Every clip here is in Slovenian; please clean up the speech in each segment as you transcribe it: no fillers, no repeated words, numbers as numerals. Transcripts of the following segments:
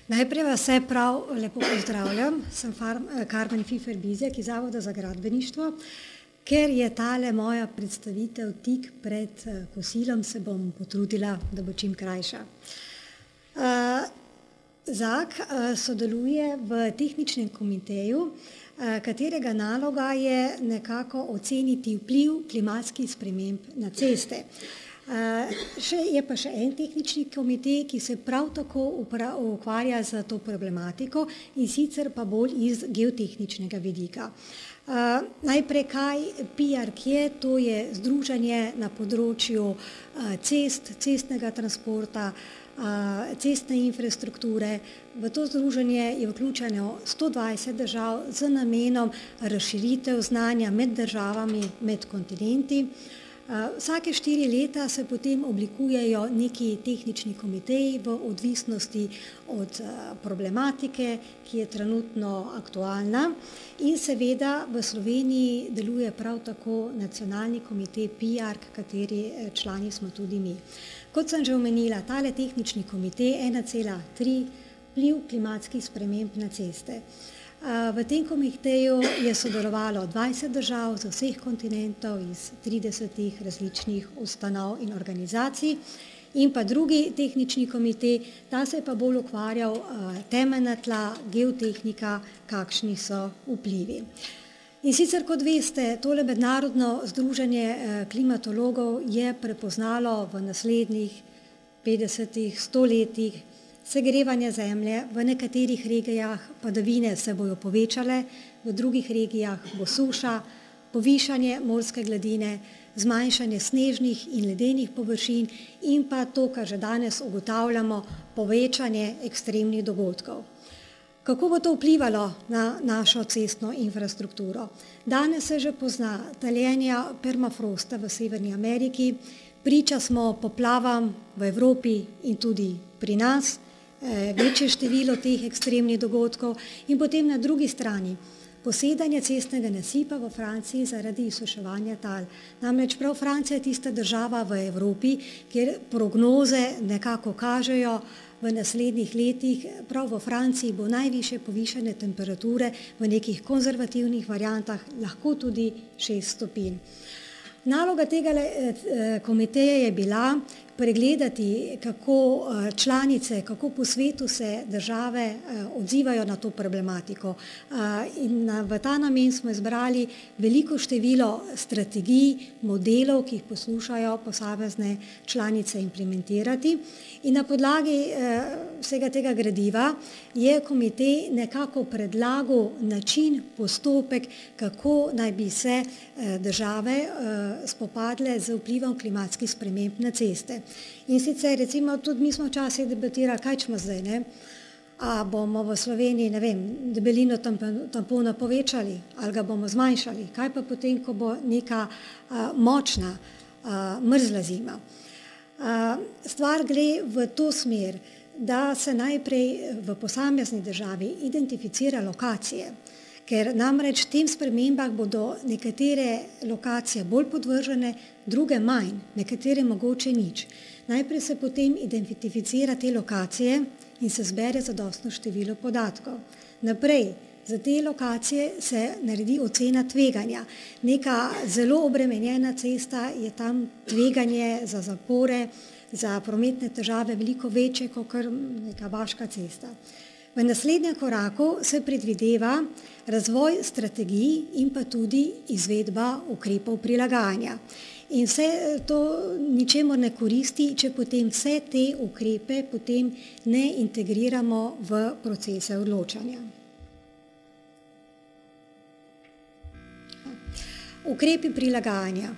Najprej vas vse prav lepo pozdravljam. Sem Karmen Fifer-Bizjak iz Zavoda za gradbeništvo. Ker je tale moja predstavitev tik pred kosilom, se bom potrudila, da bo čim krajša. ZAG sodeluje v tehničnem komiteju, katerega naloga je nekako oceniti vpliv klimatskih sprememb na ceste. Je pa še en tehnični komitej, ki se prav tako ukvarja z to problematiko, in sicer pa bolj iz geotehničnega vidika. Najprej, kaj PIARC je? To je združenje na področju cest, cestnega transporta, cestne infrastrukture. V to združenje je vključeno 120 držav z namenom razširitev znanja med državami, med kontinenti. Vsake 4 leta se potem oblikujejo neki tehnični komiteji v odvisnosti od problematike, ki je trenutno aktualna, in seveda v Sloveniji deluje prav tako nacionalni komitej PIARC, kateri člani smo tudi mi. Kot sem že omenila, tale tehnični komitej 1,3 vpliv klimatskih sprememb na ceste. V tem komiteju je sodelovalo 20 držav z vseh kontinentov, iz 30 različnih ustanov in organizacij, in pa drugi tehnični komitej, ta se je pa bolj ukvarjal temeljna tla, geotehnika, kakšni so vplivi. In sicer, kot veste, tole mednarodno združenje klimatologov je prepoznalo v naslednjih 50, 100 letih segrevanje zemlje. V nekaterih regijah padavine se bojo povečale, v drugih regijah bo suša, povišanje morske gladine, zmanjšanje snežnih in ledenih površin in pa to, kar že danes ugotavljamo, povečanje ekstremnih dogodkov. Kako bo to vplivalo na našo cestno infrastrukturo? Danes se že pozna taljenja permafrosta v Severni Ameriki, priča smo poplavam v Evropi in tudi pri nas, večje število teh ekstremnih dogodkov, in potem na drugi strani posedanje cestnega nasipa v Franciji zaradi izsuševanja tal. Namreč prav Francija je tista država v Evropi, kjer prognoze nekako kažejo v naslednjih letih, prav v Franciji bo najvišje povišanje temperature v nekih konzervativnih variantah lahko tudi 6 stopinj. Naloga tega komiteja je bila pregledati, kako članice, kako po svetu se države odzivajo na to problematiko. In v ta namen smo izbrali veliko število strategij, modelov, ki jih poslušajo posamezne članice implementirati. In na podlagi vsega tega gradiva je komitej nekako predlagal način, postopek, kako naj bi se države spopadle z vplivom klimatskih sprememb na ceste. In sicer, recimo, tudi mi smo včasih debatirali, kaj ćemo zdaj, ne? A bomo v Sloveniji, ne vem, debelino tampona povečali ali ga bomo zmanjšali? Kaj pa potem, ko bo neka močna mrzla zima? Stvar gre v to smer, da se najprej v posamezni državi identificira lokacije, ker namreč tem spremembah bodo nekatere lokacije bolj podvržene, druge manj, nekatere mogoče nič. Najprej se potem identificira te lokacije in se zbere zadostno število podatkov. Naprej, za te lokacije se naredi ocena tveganja. Neka zelo obremenjena cesta je tam tveganje za zapore, za prometne težave veliko večje kot neka vaška cesta. V naslednjem koraku se predvideva razvoj strategij in pa tudi izvedba ukrepov prilagajanja. In vse to ničemur ne koristi, če potem vse te ukrepe potem ne integriramo v procese odločanja. Ukrepi prilagajanja.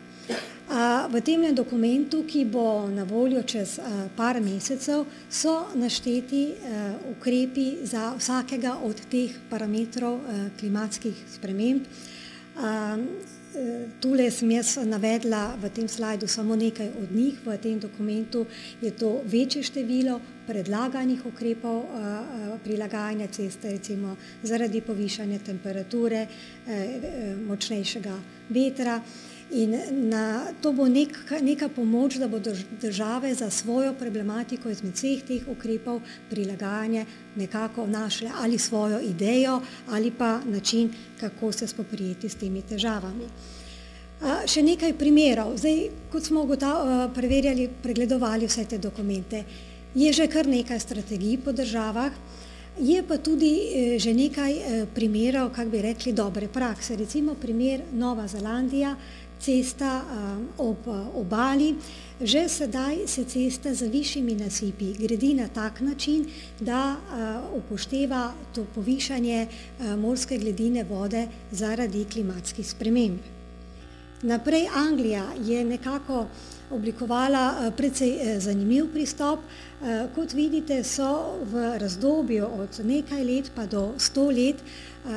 V tem dokumentu, ki bo na voljo čez par mesecev, so našteti ukrepi za vsakega od teh parametrov klimatskih sprememb. Tule sem jaz navedla v tem slajdu samo nekaj od njih. V tem dokumentu je to večje število predlaganih ukrepov prilagajanja ceste, recimo zaradi povišanja temperature, močnejšega vetra. In to bo neka pomoč, da bodo države za svojo problematiko izmed vseh teh ukrepov prilagajanja nekako našle ali svojo idejo ali pa način, kako se spoprijeti s temi težavami. Še nekaj primerov. Zdaj, kot smo preverjali, pregledovali vse te dokumente, je že kar nekaj strategij po državah, je pa tudi že nekaj primerov, kako bi rekli, dobre prakse. Recimo primer Nova Zelandija, cesta ob obali. Že sedaj se cesta z višjimi nasipi gradi na tak način, da upošteva to povišanje morske gladine vode zaradi klimatskih sprememb. Naprej Anglija je nekako oblikovala precej zanimiv pristop. Kot vidite, so v razdobju od nekaj let pa do 100 let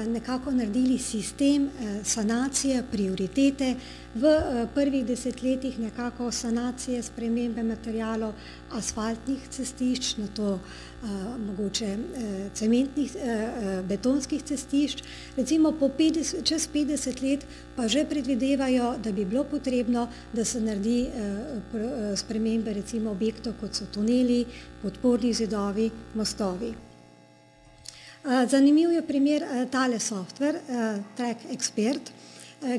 nekako naredili sistem sanacije, prioritete. V prvih desetletjih nekako sanacije, spremembe materialov, asfaltnih cestišč, nato mogoče cementnih, betonskih cestišč. Recimo čez 50 let pa že predvidevajo, da bi bilo potrebno, da se naredi spremembe recimo objektov, kot so tuneli, podporni zidovi, mostovi. Zanimiv je primer tale software, Track Expert,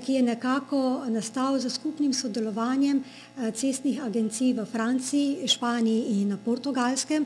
ki je nekako nastal z skupnim sodelovanjem cestnih agencij v Franciji, Španiji in na Portugalskem.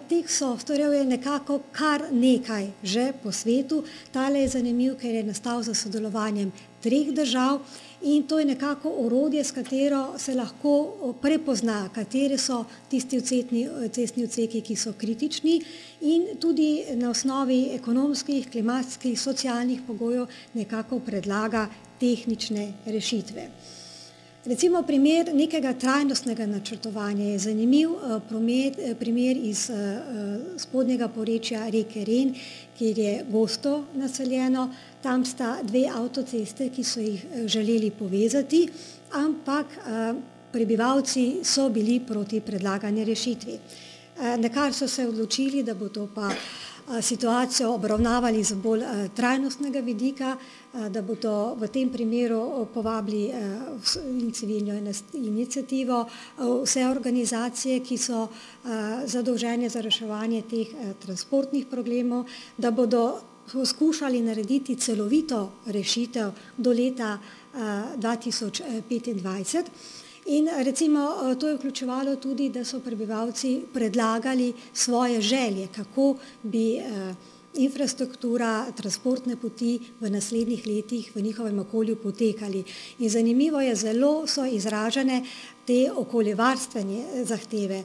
Teh softwarejev je nekako kar nekaj že po svetu. Tale je zanimiv, ker je nastal z sodelovanjem 3 držav in to je nekako orodje, s katero se lahko prepozna, katere so tisti cestni odseki, ki so kritični, in tudi na osnovi ekonomskih, klimatskih, socialnih pogojev nekako predlaga tehnične rešitve. Recimo primer nekega trajnostnega načrtovanja je zanimiv primer iz spodnjega porečja reke Ren, kjer je gosto naseljeno. Tam sta 2 avtoceste, ki so jih želeli povezati, ampak prebivalci so bili proti predlagani rešitvi. Nakar so se odločili, da bo to pa situacijo obravnavali z bolj trajnostnega vidika, da bodo v tem primeru povabili civilno iniciativo, vse organizacije, ki so zadolžene za reševanje teh transportnih problemov, da bodo poskušali narediti celovito rešitev do leta 2025. In recimo to je vključevalo tudi, da so prebivalci predlagali svoje želje, kako bi infrastruktura, transportne poti v naslednjih letih v njihovem okolju potekali. In zanimivo je, zelo so izražene te okoljevarstvene zahteve,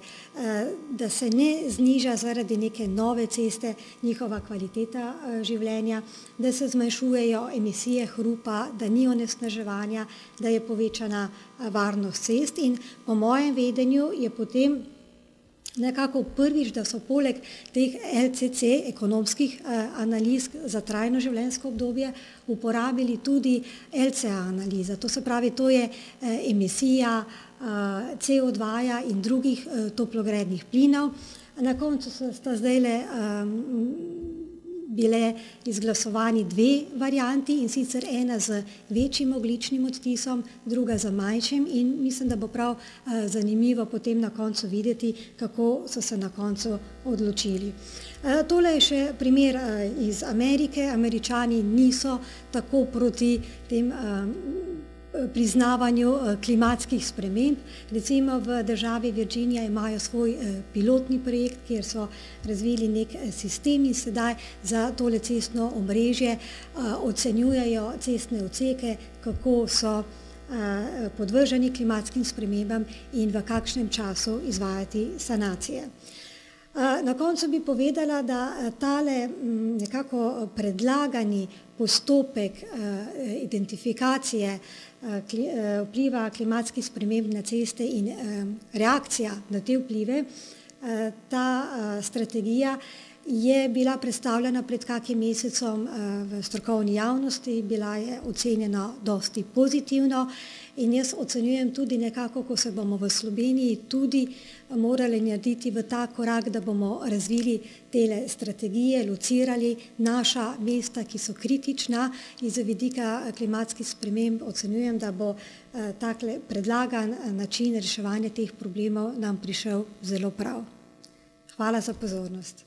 da se ne zniža zaradi neke nove ceste njihova kvaliteta življenja, da se zmanjšujejo emisije hrupa, da ni onesnaževanja, da je povečana varnost cest. In po mojem vedenju je potem nekako prvič, da so poleg teh LCC, ekonomskih analiz za trajno življenjsko obdobje, uporabili tudi LCA analiza. To se pravi, to je emisija CO2 in drugih toplogrednih plinov. Na koncu sta zdajle bile izglasovani 2 varianti, in sicer ena z večjim ogljičnim odtisom, druga z manjšim, in mislim, da bo prav zanimivo potem na koncu videti, kako so se na koncu odločili. Tole je še primer iz Amerike. Američani niso tako proti tem priznavanju klimatskih sprememb. Recimo v državi Virginia imajo svoj pilotni projekt, kjer so razvili nek sistem in sedaj za tole cestno omrežje ocenjujejo cestne odseke, kako so podvrženi klimatskim spremembam in v kakšnem času izvajati sanacije. Na koncu bi povedala, da tale nekako predlagani postopek identifikacije vpliva klimatskih sprememb na ceste in reakcija na te vplive, ta strategija je bila predstavljena pred kakim mesecem v strokovni javnosti, bila je ocenjena dosti pozitivno in jaz ocenjujem tudi nekako, ko se bomo v Sloveniji tudi morali narediti v ta korak, da bomo razvili tele strategije, locirali naša mesta, ki so kritična in z vidika klimatskih sprememb ocenjujem, da bo takle predlagan način reševanja teh problemov nam prišel zelo prav. Hvala za pozornost.